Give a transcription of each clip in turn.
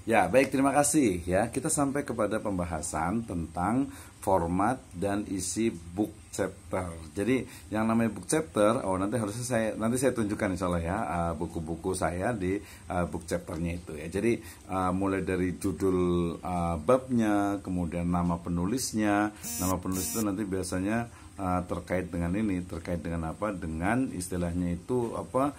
Ya, baik, terima kasih ya. Kita sampai kepada pembahasan tentang format dan isi book chapter. Jadi yang namanya book chapter, nanti saya tunjukkan insya Allah ya buku-buku saya di book chapternya itu ya. Jadi mulai dari judul babnya, kemudian nama penulisnya. Nama penulis itu nanti biasanya terkait dengan apa, dengan istilahnya itu apa,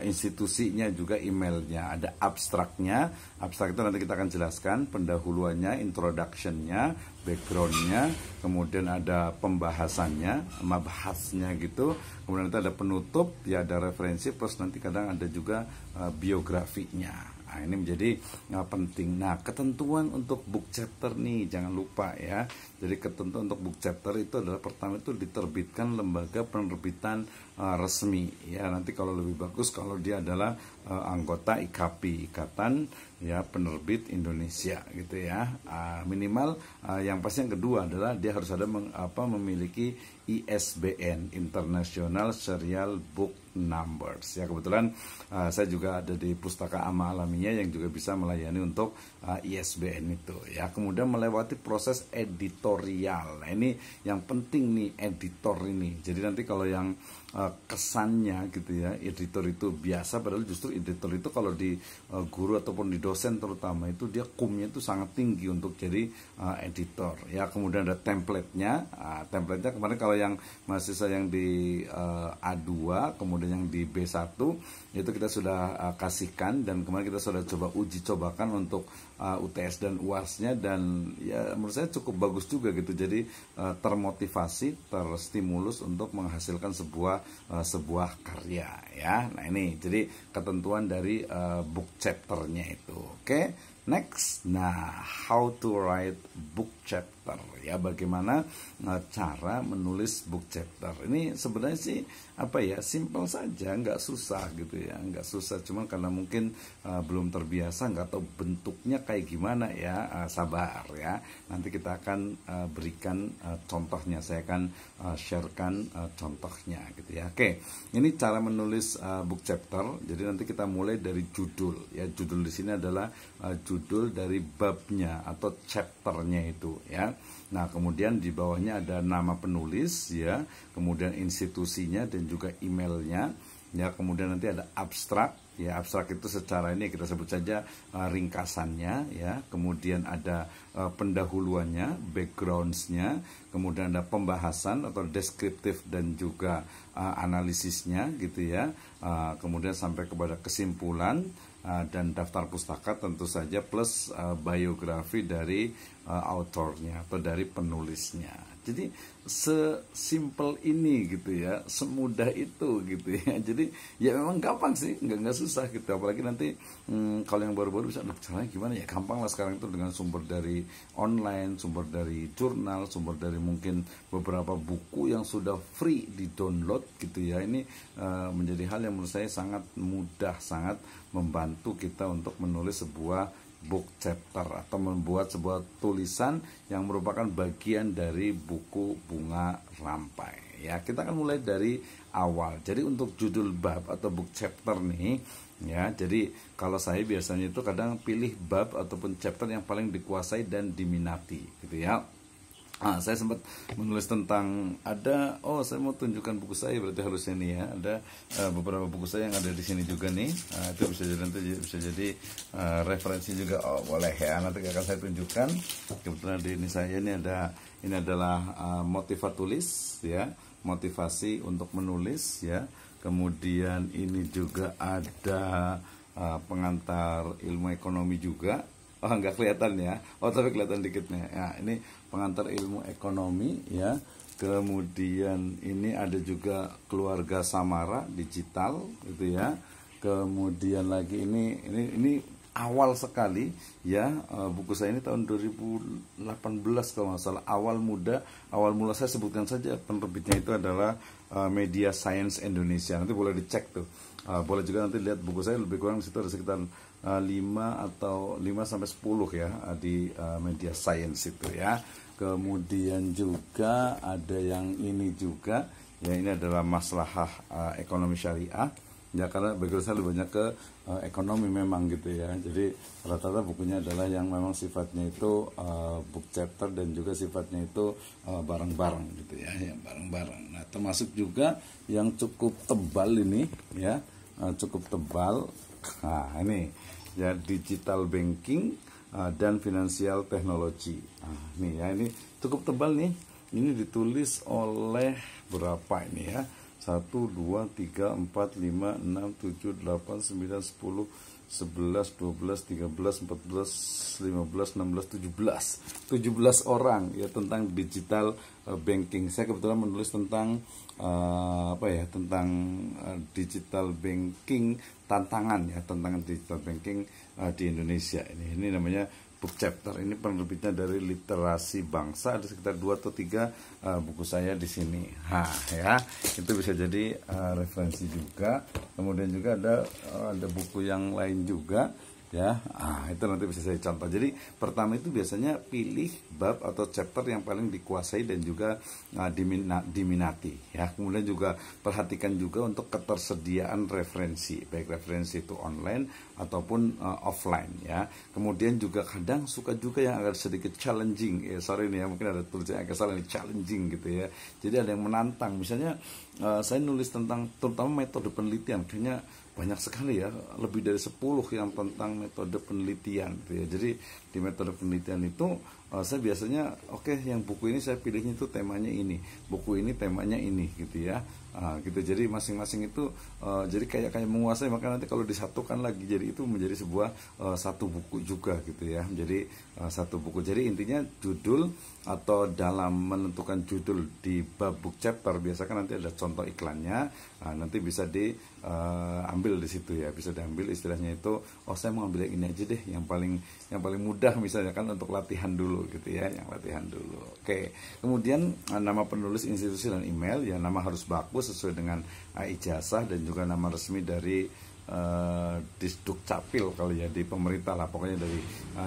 institusinya, juga emailnya, ada abstraknya. Abstrak itu nanti kita akan jelaskan pendahuluannya, introductionnya, backgroundnya, kemudian ada pembahasannya, mabahasnya gitu, kemudian nanti ada penutup ya, ada referensi, plus nanti kadang ada juga biografinya. Nah, ini menjadi penting. Nah, ketentuan untuk book chapter nih jangan lupa ya. Jadi ketentuan untuk book chapter itu adalah pertama itu diterbitkan lembaga penerbitan resmi ya. Nanti kalau lebih bagus kalau dia adalah anggota IKP, Ikatan ya Penerbit Indonesia gitu ya. Minimal yang pasti yang kedua adalah dia harus ada memiliki ISBN, International Serial Book Numbers ya. Kebetulan saya juga ada di Pustaka Ama Alamiah yang juga bisa melayani untuk ISBN itu ya. Kemudian melewati proses editorial. Nah, ini yang penting nih, editor ini. Jadi nanti kalau yang kesannya gitu ya, editor itu biasa, padahal justru editor itu kalau di guru ataupun di dosen terutama itu dia kumnya itu sangat tinggi untuk jadi editor ya. Kemudian ada template-nya. Template-nya kemarin kalau yang mahasiswa yang di A2 kemudian yang di B1 itu kita sudah kasihkan, dan kemarin kita sudah coba uji cobakan untuk UTS dan UAS-nya, dan ya menurut saya cukup bagus juga gitu. Jadi termotivasi, terstimulus untuk menghasilkan sebuah karya ya. Nah, ini jadi ketentuan dari book chapter-nya itu. Oke. Next, nah, how to write book chapter ya, bagaimana cara menulis book chapter. Ini sebenarnya sih apa ya, simple saja, nggak susah gitu ya, nggak susah. Cuma karena mungkin belum terbiasa, nggak tahu bentuknya kayak gimana ya, sabar ya. Nanti kita akan berikan contohnya, saya akan sharekan contohnya gitu ya. Oke, ini cara menulis book chapter. Jadi nanti kita mulai dari judul ya. Judul di sini adalah judul dari babnya atau chapternya itu ya. Nah, kemudian di bawahnya ada nama penulis ya, kemudian institusinya dan juga emailnya ya. Kemudian nanti ada abstrak ya. Abstrak itu secara ini kita sebut saja ringkasannya ya. Kemudian ada pendahuluannya, backgroundsnya, kemudian ada pembahasan atau deskriptif dan juga analisisnya gitu ya. Kemudian sampai kepada kesimpulan dan daftar pustaka tentu saja, plus biografi dari autornya atau dari penulisnya. Jadi sesimpel ini gitu ya, semudah itu gitu ya. Jadi ya memang gampang sih, nggak susah gitu. Apalagi nanti kalau yang baru-baru bisa, caranya gimana ya, gampang lah sekarang itu dengan sumber dari online, sumber dari jurnal, sumber dari mungkin beberapa buku yang sudah free di download gitu ya. Ini menjadi hal yang menurut saya sangat mudah, sangat membantu kita untuk menulis sebuah book chapter atau membuat sebuah tulisan yang merupakan bagian dari buku Bunga Rampai ya. Kita akan mulai dari awal. Jadi untuk judul bab atau book chapter nih ya, jadi kalau saya biasanya itu kadang pilih bab ataupun chapter yang paling dikuasai dan diminati gitu ya. Saya sempat menulis tentang saya mau tunjukkan buku saya, berarti harus ini ya. Ada beberapa buku saya yang ada di sini juga nih. Itu bisa jadi referensi juga. Boleh ya, nanti akan saya tunjukkan. Kebetulan di ini adalah motivatulis ya, motivasi untuk menulis ya. Kemudian ini juga ada pengantar ilmu ekonomi juga. Nggak kelihatan ya. Tapi kelihatan dikitnya. Ya, ini pengantar ilmu ekonomi ya. Kemudian ini ada juga keluarga Samara digital gitu ya. Kemudian lagi ini awal sekali ya, buku saya ini tahun 2018 kalau nggak salah. Awal mula saya sebutkan saja, penerbitnya itu adalah Media Science Indonesia. Nanti boleh dicek tuh. Boleh juga nanti lihat buku saya, lebih kurang di situ ada sekitar 5 sampai 10 ya di Media Science itu ya. Kemudian juga ada yang ini juga ya, ini adalah maslahah ekonomi syariah ya karena background saya lebih banyak ke ekonomi memang gitu ya. Jadi rata-rata bukunya adalah yang memang sifatnya itu book chapter dan juga sifatnya itu bareng-bareng gitu ya, yang bareng-bareng. Nah, termasuk juga yang cukup tebal ini ya, cukup tebal. Nah, ini ya, digital banking dan financial technology. Nah, ini ya, ini cukup tebal nih. Ini ditulis oleh berapa ini ya? 1, 2, 3, 4, 5, 6, 7, 8, 9, 10, 11, 12, 13, 14, 15, 16, 17 orang ya tentang digital banking. Saya kebetulan menulis tentang tentang digital banking, tantangan digital banking di Indonesia. Ini namanya book chapter. Ini penerbitnya dari Literasi Bangsa, ada sekitar 2 atau 3 buku saya di sini. Ya, itu bisa jadi referensi juga. Kemudian juga ada buku yang lain juga ya. Itu nanti bisa saya contoh. Jadi pertama itu biasanya pilih bab atau chapter yang paling dikuasai dan juga diminati ya. Kemudian juga perhatikan juga untuk ketersediaan referensi, baik referensi itu online ataupun offline ya. Kemudian juga kadang suka juga yang agak sedikit challenging ya, sorry nih ya, mungkin ada tulisannya agak salah nih, challenging gitu ya. Jadi ada yang menantang, misalnya saya nulis tentang terutama metode penelitian, kayaknya banyak sekali ya, lebih dari 10 yang tentang metode penelitian gitu ya. Jadi di metode penelitian itu saya biasanya yang buku ini saya pilihnya itu temanya ini, buku ini temanya ini gitu ya. Gitu, jadi masing-masing itu jadi kayak menguasai, maka nanti kalau disatukan lagi jadi itu menjadi sebuah satu buku juga gitu ya. Jadi satu buku. Jadi intinya judul atau dalam menentukan judul di bab book chapter biasakan nanti ada contoh iklannya. Nanti bisa diambil di situ ya, bisa diambil istilahnya itu, saya mau ambil yang ini aja deh, yang paling mudah misalnya kan untuk latihan dulu gitu ya, yang latihan dulu. Kemudian nama penulis, institusi dan email ya, nama harus bagus sesuai dengan ijazah dan juga nama resmi dari Disduk Capil kali ya, di pemerintah lah pokoknya, dari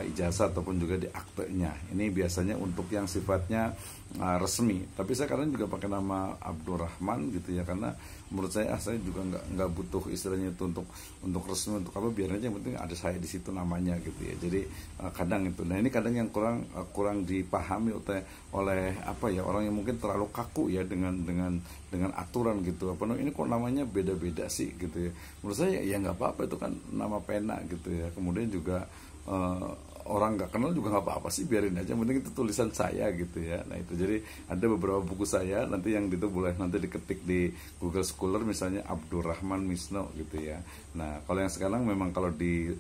ijazah ataupun juga di aktenya. Ini biasanya untuk yang sifatnya resmi, tapi saya kadang juga pakai nama Abdurrahman gitu ya, karena menurut saya saya juga nggak butuh istilahnya itu untuk resmi, untuk apa, biar aja yang penting ada saya di situ namanya gitu ya. Jadi kadang itu, nah ini kadang yang kurang dipahami oleh orang yang mungkin terlalu kaku ya dengan aturan gitu, ini kok namanya beda-beda sih gitu ya. Menurut saya ya nggak apa-apa, itu kan nama pena gitu ya. Kemudian juga orang nggak kenal juga nggak apa-apa sih, biarin aja, yang penting itu tulisan saya gitu ya. Nah itu, jadi ada beberapa buku saya nanti yang itu boleh nanti diketik di Google Scholar misalnya Abdurrahman Misno gitu ya. Nah kalau yang sekarang memang kalau di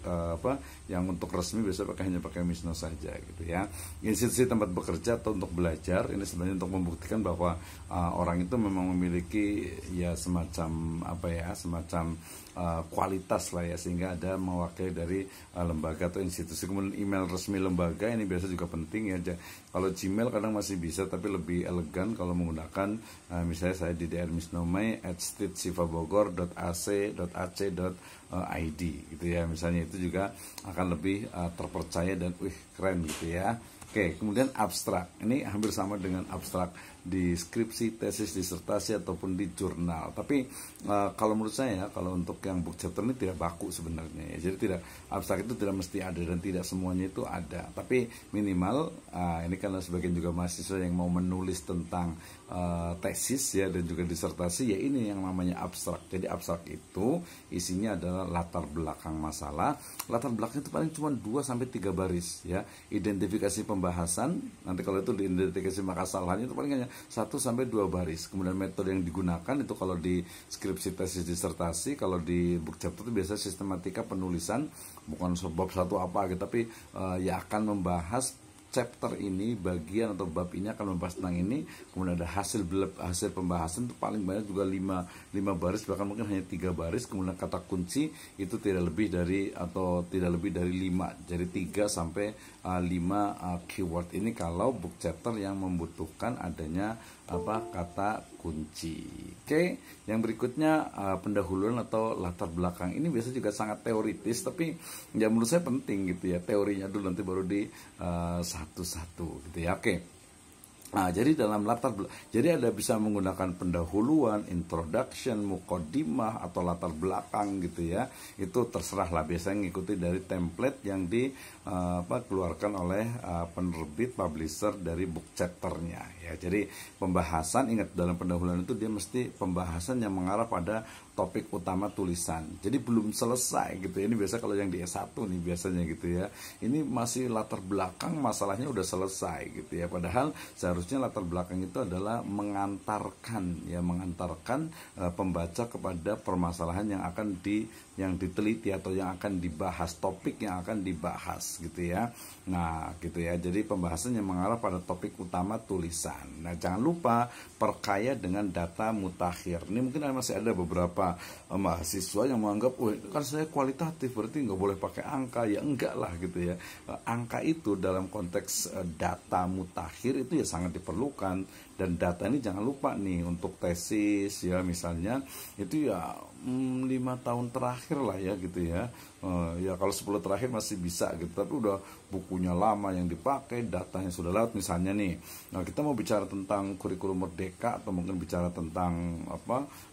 yang untuk resmi biasa hanya pakai Misno saja gitu ya. Institusi tempat bekerja atau untuk belajar, ini sebenarnya untuk membuktikan bahwa orang itu memang memiliki ya semacam kualitas lah ya, sehingga ada mewakili dari lembaga atau institusi. Kemudian email resmi lembaga ini biasa juga penting ya. Kalau Gmail kadang masih bisa, tapi lebih elegan kalau menggunakan misalnya saya di drmisnomai@sifabogor.ac.ac.id gitu ya, misalnya. Itu juga akan lebih terpercaya dan keren gitu ya. Kemudian abstrak, ini hampir sama dengan abstrak di skripsi, tesis, disertasi ataupun di jurnal. Tapi kalau menurut saya, kalau untuk yang book chapter ini tidak baku sebenarnya ya. Jadi tidak, abstrak itu tidak mesti ada dan tidak semuanya itu ada. Tapi minimal ini karena sebagian juga mahasiswa yang mau menulis tentang tesis ya dan juga disertasi ya, ini yang namanya abstrak. Jadi abstrak itu isinya adalah latar belakang masalah. Latar belakang itu paling cuma 2-3 baris ya. Identifikasi pembahasan, nanti kalau itu diidentifikasi maka kesalahannya itu paling hanya 1-2 baris. Kemudian metode yang digunakan itu kalau di skripsi, tesis, disertasi, kalau di book chapter itu biasa sistematika penulisan, bukan sebab satu apa gitu, tapi ya akan membahas chapter ini, bagian atau bab ini akan membahas tentang ini. Kemudian ada hasil pembahasan itu paling banyak juga 5 baris, bahkan mungkin hanya 3 baris. Kemudian kata kunci itu tidak lebih dari 5, jadi 3-5 keyword. Ini kalau book chapter yang membutuhkan adanya kata kunci. Yang berikutnya pendahuluan atau latar belakang. Ini biasa juga sangat teoritis, tapi ya menurut saya penting gitu ya, teorinya dulu nanti baru di satu-satu gitu ya. Nah, jadi dalam jadi ada bisa menggunakan pendahuluan, introduction, mukodimah atau latar belakang gitu ya. Itu terserah lah, biasanya ngikuti dari template yang keluarkan oleh penerbit publisher dari book chapternya ya. Jadi pembahasan, ingat dalam pendahuluan itu dia mesti pembahasan yang mengarah pada topik utama tulisan. Jadi belum selesai gitu. Ini biasa kalau yang di S1 nih biasanya gitu ya. Ini masih latar belakang, masalahnya udah selesai gitu ya. Padahal seharusnya latar belakang itu adalah mengantarkan pembaca kepada permasalahan yang diteliti atau yang akan dibahas, topik yang akan dibahas gitu ya. Nah, gitu ya. Jadi pembahasan yang mengarah pada topik utama tulisan. Nah, jangan lupa perkaya dengan data mutakhir. Ini mungkin masih ada beberapa mahasiswa yang menganggap, kan saya kualitatif berarti nggak boleh pakai angka. Ya enggak lah gitu ya. Angka itu dalam konteks data mutakhir itu ya sangat diperlukan, dan data ini jangan lupa nih untuk tesis ya misalnya itu ya 5 tahun terakhir lah ya gitu ya. Ya kalau 10 terakhir masih bisa gitu, tapi udah bukunya lama yang dipakai, datanya sudah lewat misalnya nih. Nah, kita mau bicara tentang kurikulum merdeka atau mungkin bicara tentang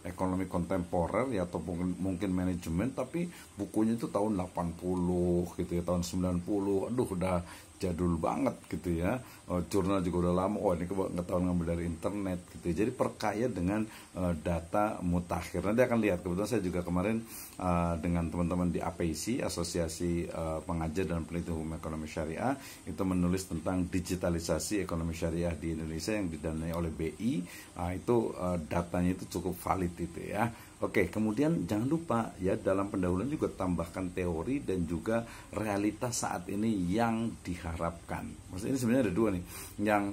ekonomi kontemporer ya, atau mungkin manajemen, tapi bukunya itu tahun 80 gitu ya, tahun 90. Aduh, udah jadul banget gitu ya. Jurnal juga udah lama. Ini nggak tahu ngambil dari internet gitu ya. Jadi perkaya dengan data mutakhir. Nanti akan lihat, kebetulan saya juga kemarin dengan teman-teman di APIC, Asosiasi Pengajar dan Peneliti Hukum Ekonomi Syariah, itu menulis tentang digitalisasi ekonomi syariah di Indonesia yang didanai oleh BI. Itu datanya itu cukup valid itu ya. Oke, kemudian jangan lupa ya, dalam pendahuluan juga tambahkan teori dan juga realitas saat ini yang diharapkan. Maksudnya ini sebenarnya ada dua nih. Yang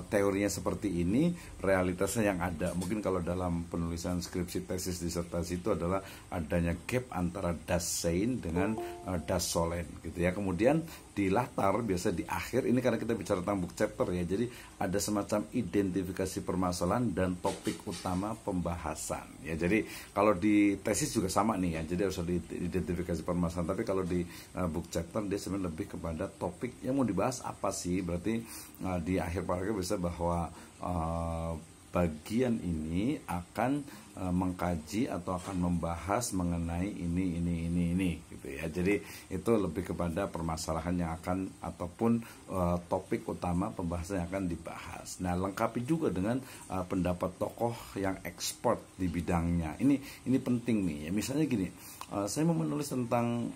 teorinya seperti ini, realitasnya yang ada. Mungkin kalau dalam penulisan skripsi, tesis, disertasi itu adalah adanya gap antara das sein dengan das sollen gitu ya. Kemudian di latar, biasa di akhir, ini karena kita bicara tentang book chapter ya, jadi ada semacam identifikasi permasalahan dan topik utama pembahasan ya. Jadi kalau di tesis juga sama nih ya, jadi harus ada identifikasi permasalahan, tapi kalau di book chapter dia sebenarnya lebih kepada topik yang mau dibahas apa sih. Berarti di akhir paragraf bisa bahwa bagian ini akan mengkaji atau akan membahas mengenai ini gitu ya. Jadi itu lebih kepada permasalahan yang akan ataupun topik utama pembahasan yang akan dibahas. Nah, lengkapi juga dengan pendapat tokoh yang expert di bidangnya. Ini penting nih ya. Misalnya gini, saya mau menulis tentang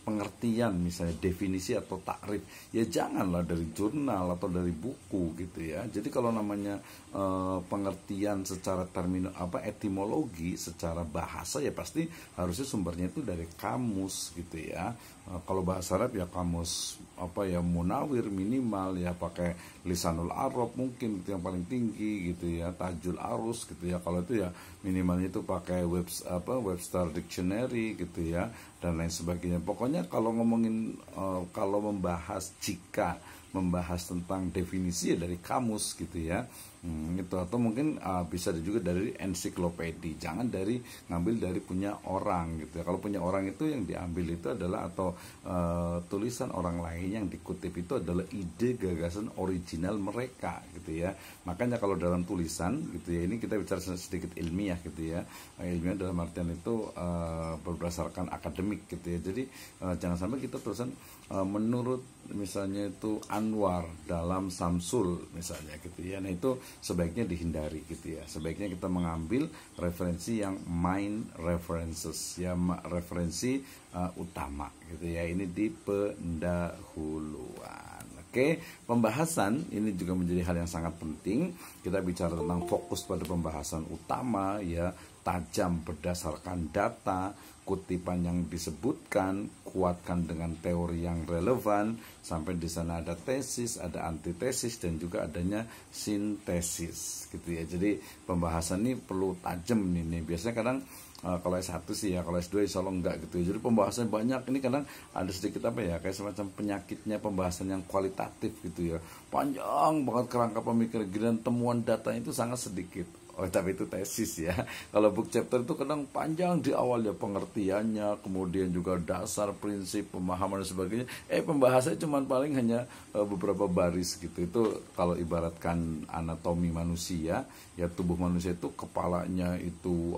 pengertian misalnya definisi atau takrif, ya janganlah dari jurnal atau dari buku gitu ya. Jadi kalau namanya pengertian secara etimologi, secara bahasa, ya pasti harusnya sumbernya itu dari kamus gitu ya. Kalau bahasa Arab ya kamus Munawir minimal ya, pakai Lisanul Arab mungkin itu yang paling tinggi gitu ya, Tajul Arus gitu ya. Kalau itu ya minimalnya itu pakai Webster Dictionary gitu ya, dan lain sebagainya. Pokoknya kalau ngomongin kalau membahas tentang definisi ya dari kamus gitu ya. Gitu. Atau mungkin bisa juga dari ensiklopedi, jangan ngambil dari punya orang gitu ya. Kalau punya orang itu yang diambil itu adalah atau tulisan orang lain yang dikutip itu adalah ide gagasan original mereka gitu ya. Makanya kalau dalam tulisan gitu ya, ini kita bicara sedikit ilmiah gitu ya. Ilmiah dalam artian itu berdasarkan akademik gitu ya. Jadi jangan sampai kita tulisan menurut misalnya itu Anwar dalam Samsul misalnya gitu ya. Nah, itu sebaiknya dihindari gitu ya. Sebaiknya kita mengambil referensi yang main references ya, referensi utama gitu ya. Ini di pendahuluan. Oke, pembahasan ini juga menjadi hal yang sangat penting. Kita bicara tentang fokus pada pembahasan utama ya, tajam berdasarkan data, kutipan yang disebutkan, kuatkan dengan teori yang relevan, sampai di sana ada tesis, ada antitesis, dan juga adanya sintesis gitu ya. Jadi pembahasan ini perlu tajam nih. Biasanya kadang kalau S1 sih ya, kalau S2 insya Allah enggak gitu ya. Jadi pembahasan banyak, ini kadang ada sedikit kayak semacam penyakitnya pembahasan yang kualitatif gitu ya. Panjang banget kerangka pemikiran, temuan datanya itu sangat sedikit. Oh, tapi itu tesis ya. Kalau book chapter itu kadang panjang di awal ya, pengertiannya, kemudian juga dasar, prinsip, pemahaman dan sebagainya. Pembahasannya cuma paling hanya beberapa baris gitu. Itu kalau ibaratkan anatomi manusia, ya tubuh manusia itu kepalanya itu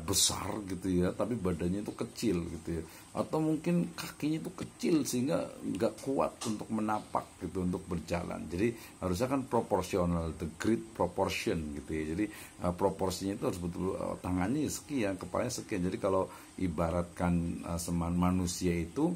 besar gitu ya, tapi badannya itu kecil gitu ya. Atau mungkin kakinya itu kecil sehingga nggak kuat untuk menapak gitu, untuk berjalan. Jadi harusnya kan proporsional, the great proportion gitu ya. Jadi proporsinya itu harus betul, tangannya sekian, kepalanya sekian. Jadi kalau ibaratkan manusia itu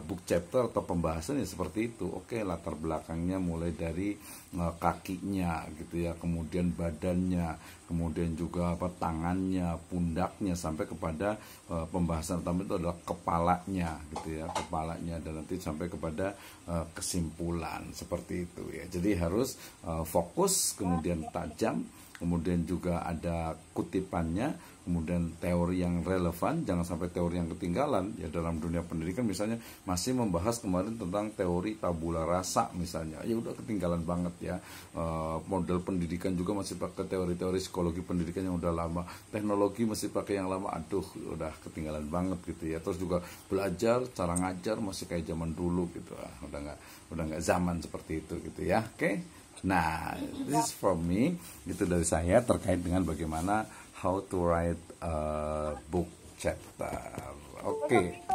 book chapter atau pembahasan ya seperti itu. Oke, latar belakangnya mulai dari kakinya gitu ya, kemudian badannya, kemudian juga tangannya, pundaknya, sampai kepada pembahasan utama itu adalah kepalanya gitu ya, kepalanya, dan nanti sampai kepada kesimpulan seperti itu ya. Jadi harus fokus, kemudian tajam, kemudian juga ada kutipannya, kemudian teori yang relevan, jangan sampai teori yang ketinggalan ya. Dalam dunia pendidikan misalnya masih membahas kemarin tentang teori tabula rasa misalnya, ya udah ketinggalan banget ya. Model pendidikan juga masih pakai teori-teori psikologi pendidikan yang udah lama, teknologi masih pakai yang lama, aduh udah ketinggalan banget gitu ya. Terus juga belajar, cara ngajar masih kayak zaman dulu gitu, udah nggak zaman seperti itu gitu ya. Oke. Nah, this is from me, itu dari saya terkait dengan bagaimana how to write a book chapter. Oke.